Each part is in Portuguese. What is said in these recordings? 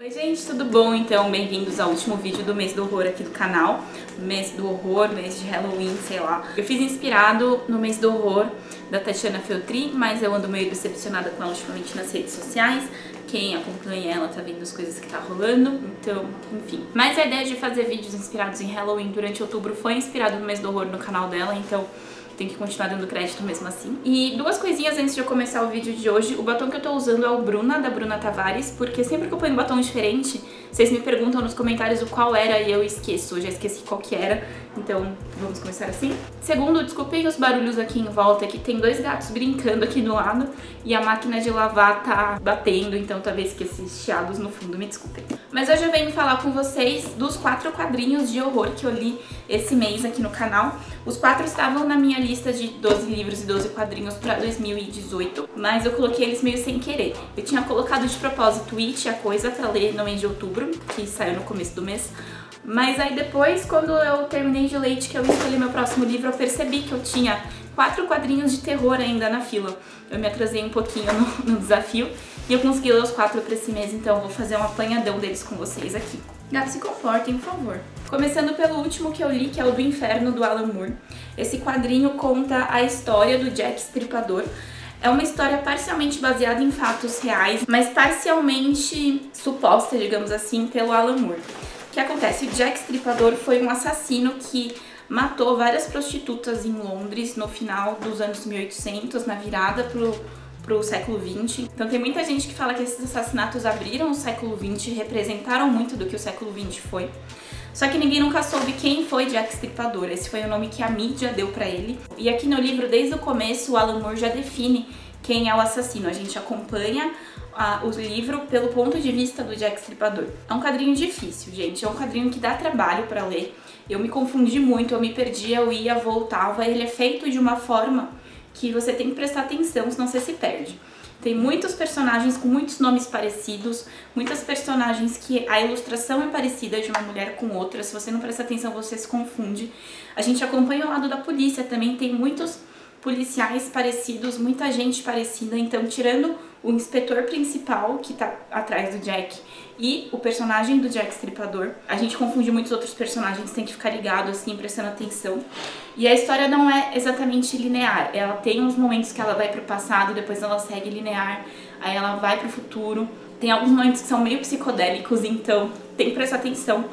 Oi gente, tudo bom? Então, bem-vindos ao último vídeo do mês do horror aqui do canal. Mês do horror, mês de Halloween, sei lá. Eu fiz inspirado no mês do horror da Tatiana Feltrin, mas eu ando meio decepcionada com ela ultimamente nas redes sociais. Quem acompanha ela tá vendo as coisas que tá rolando, então, enfim. Mas a ideia de fazer vídeos inspirados em Halloween durante outubro foi inspirado no mês do horror no canal dela, então tem que continuar dando crédito mesmo assim. E duas coisinhas antes de eu começar o vídeo de hoje. O batom que eu tô usando é o Bruna, da Bruna Tavares, porque sempre que eu ponho um batom diferente, vocês me perguntam nos comentários o qual era e eu esqueço. Eu já esqueci qual que era, então vamos começar assim. Segundo, desculpem os barulhos aqui em volta, que tem dois gatos brincando aqui do lado e a máquina de lavar tá batendo, então talvez que esses chiados no fundo, me desculpem. Mas hoje eu venho falar com vocês dos 4 quadrinhos de horror que eu li esse mês aqui no canal. Os 4 estavam na minha lista de 12 livros e 12 quadrinhos pra 2018, mas eu coloquei eles meio sem querer. Eu tinha colocado de propósito It, a Coisa, pra ler no mês de outubro, que saiu no começo do mês. Mas aí depois, quando eu terminei de ler It, que eu escolhi meu próximo livro, eu percebi que eu tinha 4 quadrinhos de terror ainda na fila. Eu me atrasei um pouquinho no desafio e eu consegui ler os 4 pra esse mês, então eu vou fazer um apanhadão deles com vocês aqui. Gatos, se comportem, por favor. Começando pelo último que eu li, que é o do Inferno, do Alan Moore. Esse quadrinho conta a história do Jack Stripador. É uma história parcialmente baseada em fatos reais, mas parcialmente suposta, digamos assim, pelo Alan Moore. O que acontece? O Jack Stripador foi um assassino que matou várias prostitutas em Londres no final dos anos 1800, na virada pro século XX. Então tem muita gente que fala que esses assassinatos abriram o século XX, representaram muito do que o século XX foi. Só que ninguém nunca soube quem foi Jack Stripador. Esse foi o nome que a mídia deu pra ele. E aqui no livro, desde o começo, o Alan Moore já define quem é o assassino. A gente acompanha o livro pelo ponto de vista do Jack Stripador. É um quadrinho difícil, gente. É um quadrinho que dá trabalho pra ler. Eu me confundi muito, eu me perdia, eu ia, voltava. Ele é feito de uma forma que você tem que prestar atenção, senão você se perde. Tem muitos personagens com muitos nomes parecidos, muitas personagens que a ilustração é parecida de uma mulher com outra. Se você não presta atenção, você se confunde. A gente acompanha o lado da polícia também, tem muitos policiais parecidos, muita gente parecida. Então, tirando o inspetor principal, que tá atrás do Jack, e o personagem do Jack Stripador, a gente confunde muitos outros personagens, tem que ficar ligado, assim, prestando atenção. E a história não é exatamente linear, ela tem uns momentos que ela vai pro passado, depois ela segue linear, aí ela vai pro futuro. Tem alguns momentos que são meio psicodélicos, então tem que prestar atenção.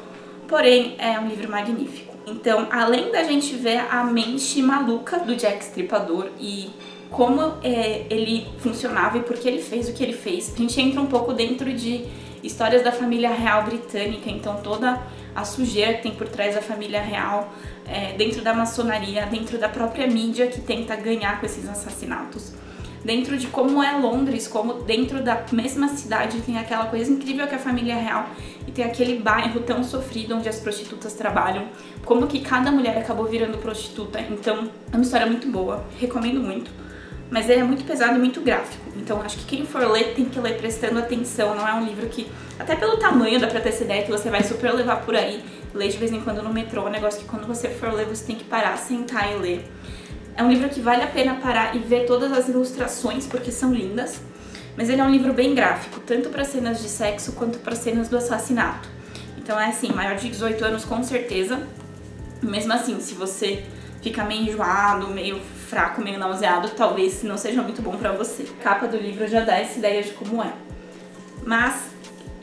Porém, é um livro magnífico. Então, além da gente ver a mente maluca do Jack Stripador e como ele funcionava e por que ele fez o que ele fez, a gente entra um pouco dentro de histórias da família real britânica, então toda a sujeira que tem por trás da família real, dentro da maçonaria, dentro da própria mídia que tenta ganhar com esses assassinatos, dentro de como é Londres, como dentro da mesma cidade tem aquela coisa incrível que é a família real e tem aquele bairro tão sofrido onde as prostitutas trabalham, como que cada mulher acabou virando prostituta. Então é uma história muito boa, recomendo muito, mas ele é muito pesado e muito gráfico, então acho que quem for ler tem que ler prestando atenção. Não é um livro que, até pelo tamanho dá pra ter essa ideia que você vai super levar por aí, ler de vez em quando no metrô, é um negócio que quando você for ler você tem que parar, sentar e ler. É um livro que vale a pena parar e ver todas as ilustrações, porque são lindas. Mas ele é um livro bem gráfico, tanto para cenas de sexo quanto para cenas do assassinato. Então é assim, maior de 18 anos com certeza. Mesmo assim, se você fica meio enjoado, meio fraco, meio nauseado, talvez não seja muito bom pra você. A capa do livro já dá essa ideia de como é. Mas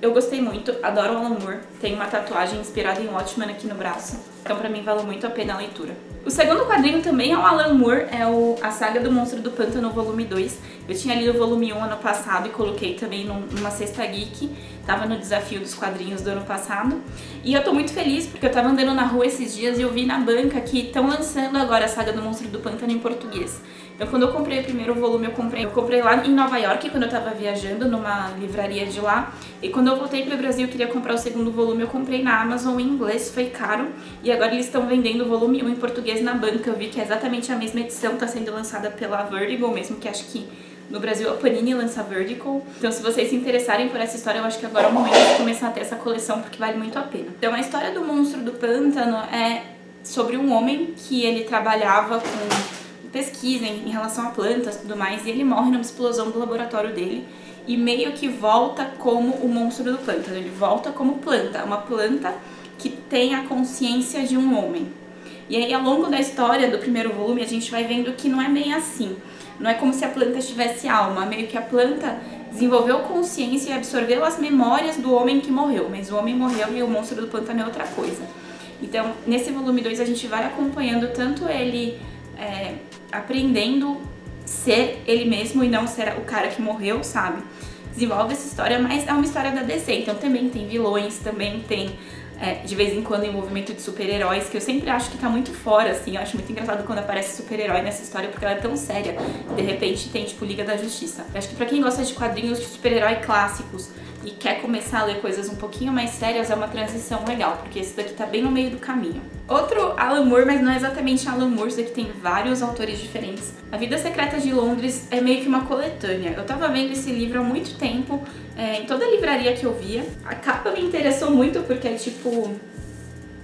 eu gostei muito, adoro o Alan Moore. Tem uma tatuagem inspirada em Watchmen aqui no braço, então pra mim valeu muito a pena a leitura. O segundo quadrinho também é o Alan Moore, é a Saga do Monstro do Pântano, volume 2. Eu tinha lido o volume 1 ano passado e coloquei também numa cesta geek, tava no desafio dos quadrinhos do ano passado. E eu tô muito feliz porque eu tava andando na rua esses dias e eu vi na banca que estão lançando agora a Saga do Monstro do Pântano em português. Então quando eu comprei o primeiro volume, eu comprei lá em Nova York, quando eu tava viajando, numa livraria de lá. E quando eu voltei pro Brasil e queria comprar o segundo volume, eu comprei na Amazon em inglês, foi caro. E agora eles estão vendendo o volume 1 em português na banca. Eu vi que é exatamente a mesma edição, tá sendo lançada pela Vertigo mesmo, que acho que no Brasil a Panini lança Vertigo. Então se vocês se interessarem por essa história, eu acho que agora é o momento de começar a ter essa coleção, porque vale muito a pena. Então a história do Monstro do Pântano é sobre um homem que ele trabalhava com pesquisa em relação a plantas e tudo mais, e ele morre numa explosão do laboratório dele. e meio que volta como o monstro do pântano. Ele volta como planta, uma planta que tem a consciência de um homem. E aí, ao longo da história do primeiro volume, a gente vai vendo que não é bem assim. Não é como se a planta tivesse alma, meio que a planta desenvolveu consciência e absorveu as memórias do homem que morreu, mas o homem morreu e o monstro do pântano é outra coisa. Então, nesse volume 2, a gente vai acompanhando tanto ele aprendendo ser ele mesmo e não ser o cara que morreu, sabe? Desenvolve essa história, mas é uma história da DC, então também tem vilões, também tem de vez em quando envolvimento de super-heróis, que eu sempre acho que tá muito fora, assim. Eu acho muito engraçado quando aparece super-herói nessa história, porque ela é tão séria. De repente tem, tipo, Liga da Justiça. Eu acho que pra quem gosta de quadrinhos de super-herói clássicos e quer começar a ler coisas um pouquinho mais sérias, é uma transição legal, porque esse daqui tá bem no meio do caminho. Outro Alan Moore, mas não é exatamente Alan Moore, esse daqui tem vários autores diferentes. A Vida Secreta de Londres é meio que uma coletânea. Eu tava vendo esse livro há muito tempo, em toda a livraria que eu via. A capa me interessou muito porque é tipo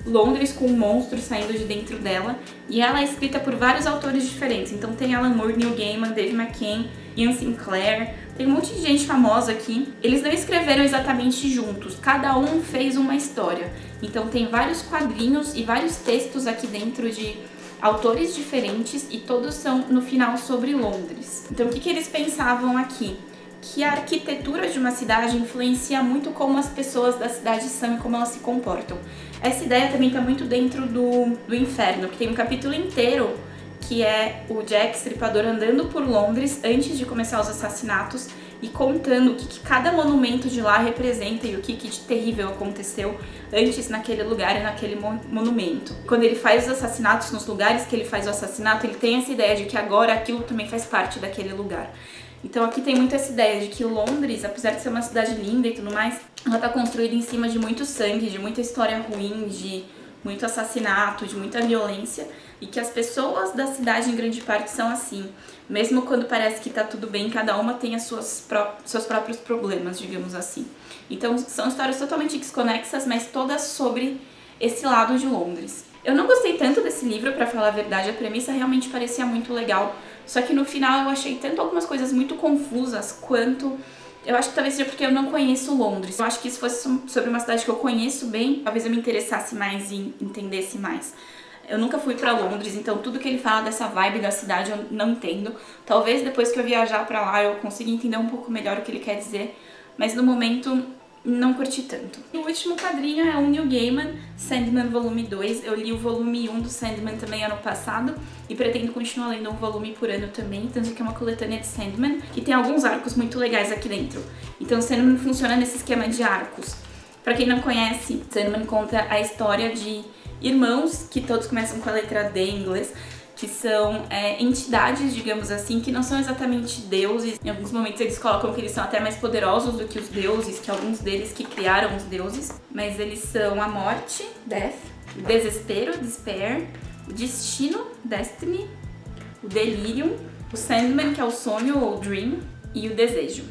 Londres com um monstro saindo de dentro dela, e ela é escrita por vários autores diferentes. Então tem Alan Moore, Neil Gaiman, Dave McKean, Ian Sinclair, tem um monte de gente famosa aqui. Eles não escreveram exatamente juntos, cada um fez uma história. Então tem vários quadrinhos e vários textos aqui dentro de autores diferentes e todos são no final sobre Londres. Então o que eles pensavam aqui? Que a arquitetura de uma cidade influencia muito como as pessoas da cidade são e como elas se comportam. Essa ideia também está muito dentro do Inferno, que tem um capítulo inteiro que é o Jack Stripador andando por Londres antes de começar os assassinatos e contando o que cada monumento de lá representa e o que de terrível aconteceu antes naquele lugar e naquele monumento. Quando ele faz os assassinatos nos lugares que ele faz o assassinato, ele tem essa ideia de que agora aquilo também faz parte daquele lugar. Então aqui tem muito essa ideia de que Londres, apesar de ser uma cidade linda e tudo mais, ela tá construída em cima de muito sangue, de muita história ruim, de muito assassinato, de muita violência, e que as pessoas da cidade em grande parte são assim. Mesmo quando parece que tá tudo bem, cada uma tem seus próprios problemas, digamos assim. Então são histórias totalmente desconexas, mas todas sobre esse lado de Londres. Eu não gostei tanto desse livro, pra falar a verdade, a premissa realmente parecia muito legal, só que no final eu achei tanto algumas coisas muito confusas quanto... Eu acho que talvez seja porque eu não conheço Londres. Eu acho que se fosse sobre uma cidade que eu conheço bem, talvez eu me interessasse mais e entendesse mais. Eu nunca fui pra Londres, então tudo que ele fala dessa vibe da cidade eu não entendo. Talvez depois que eu viajar pra lá eu consiga entender um pouco melhor o que ele quer dizer, mas no momento não curti tanto. O último quadrinho é o Neil Gaiman, Sandman volume 2. Eu li o volume 1 do Sandman também ano passado e pretendo continuar lendo um volume por ano também, tanto que é uma coletânea de Sandman, que tem alguns arcos muito legais aqui dentro. Então Sandman funciona nesse esquema de arcos. Pra quem não conhece, Sandman conta a história de irmãos, que todos começam com a letra D em inglês, que são entidades, digamos assim, que não são exatamente deuses. Em alguns momentos eles colocam que eles são até mais poderosos do que os deuses, que alguns deles que criaram os deuses. Mas eles são a morte, death, o desespero, despair, o destino, destiny, o delirium, o Sandman, que é o sonho ou dream, e o desejo.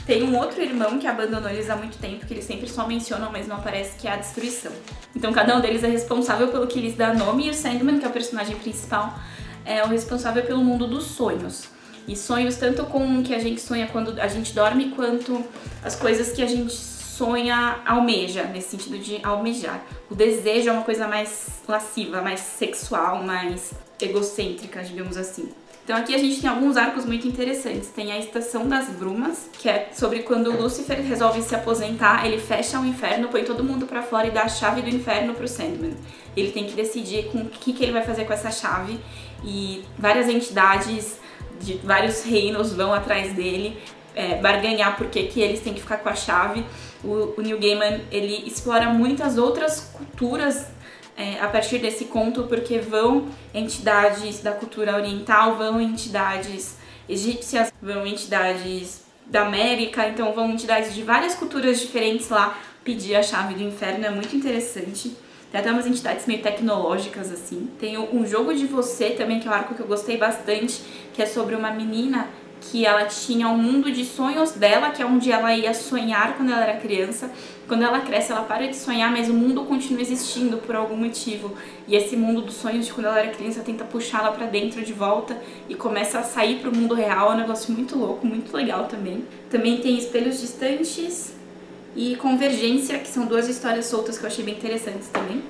Tem um outro irmão que abandonou eles há muito tempo, que eles sempre só mencionam, mas não aparece, que é a destruição. Então cada um deles é responsável pelo que lhes dá nome, e o Sandman, que é o personagem principal, é o responsável pelo mundo dos sonhos. E sonhos tanto com o que a gente sonha quando a gente dorme, quanto as coisas que a gente sonha, almeja, nesse sentido de almejar. O desejo é uma coisa mais lasciva, mais sexual, mais egocêntrica, digamos assim. Então aqui a gente tem alguns arcos muito interessantes. Tem a Estação das Brumas, que é sobre quando Lúcifer resolve se aposentar, ele fecha o inferno, põe todo mundo pra fora e dá a chave do inferno pro Sandman. Ele tem que decidir com o que ele vai fazer com essa chave, e várias entidades de vários reinos vão atrás dele barganhar por que eles têm que ficar com a chave. O Neil Gaiman, ele explora muitas outras culturas a partir desse conto, porque vão entidades da cultura oriental, vão entidades egípcias, vão entidades da América, então vão entidades de várias culturas diferentes lá pedir a chave do inferno. É muito interessante. Tem até umas entidades meio tecnológicas assim. Tem um jogo de você também, que é um arco que eu gostei bastante, que é sobre uma menina que ela tinha um mundo de sonhos dela, que é onde ela ia sonhar quando ela era criança. Quando ela cresce, ela para de sonhar, mas o mundo continua existindo por algum motivo. E esse mundo dos sonhos de quando ela era criança tenta puxá-la pra dentro de volta e começa a sair pro mundo real. É um negócio muito louco, muito legal também. Também tem Espelhos Distantes e Convergência, que são duas histórias soltas que eu achei bem interessantes também.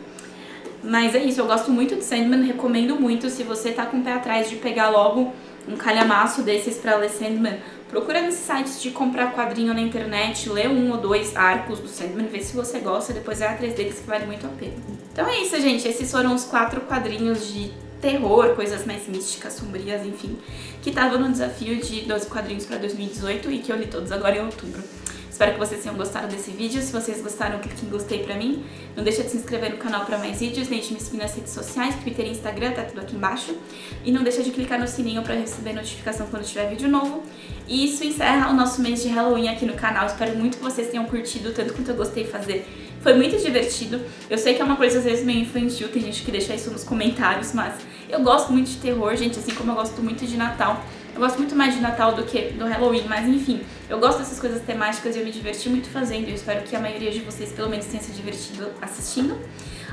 Mas é isso, eu gosto muito de Sandman, recomendo muito. Se você tá com o pé atrás de pegar logo um calhamaço desses pra ler Sandman, procura nesses sites de comprar quadrinho na internet, lê 1 ou 2 arcos do Sandman, vê se você gosta, depois vai atrás deles que vale muito a pena. Então é isso, gente, esses foram os 4 quadrinhos de terror, coisas mais místicas, sombrias, enfim, que estavam no desafio de 12 quadrinhos pra 2018 e que eu li todos agora em outubro. Espero que vocês tenham gostado desse vídeo. Se vocês gostaram, clique em gostei pra mim. Não deixa de se inscrever no canal pra mais vídeos. Nem de me seguir nas redes sociais, Twitter e Instagram, tá tudo aqui embaixo. E não deixa de clicar no sininho pra receber notificação quando tiver vídeo novo. E isso encerra o nosso mês de Halloween aqui no canal. Espero muito que vocês tenham curtido tanto quanto eu gostei de fazer. Foi muito divertido. Eu sei que é uma coisa às vezes meio infantil, tem gente que deixa isso nos comentários, mas eu gosto muito de terror, gente, assim como eu gosto muito de Natal. Eu gosto muito mais de Natal do que do Halloween, mas enfim, eu gosto dessas coisas temáticas e eu me diverti muito fazendo. Eu espero que a maioria de vocês pelo menos tenha se divertido assistindo.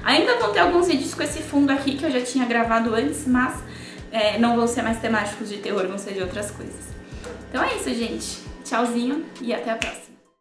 Ainda vão ter alguns vídeos com esse fundo aqui que eu já tinha gravado antes, mas não vão ser mais temáticos de terror, vão ser de outras coisas. Então é isso, gente. Tchauzinho e até a próxima.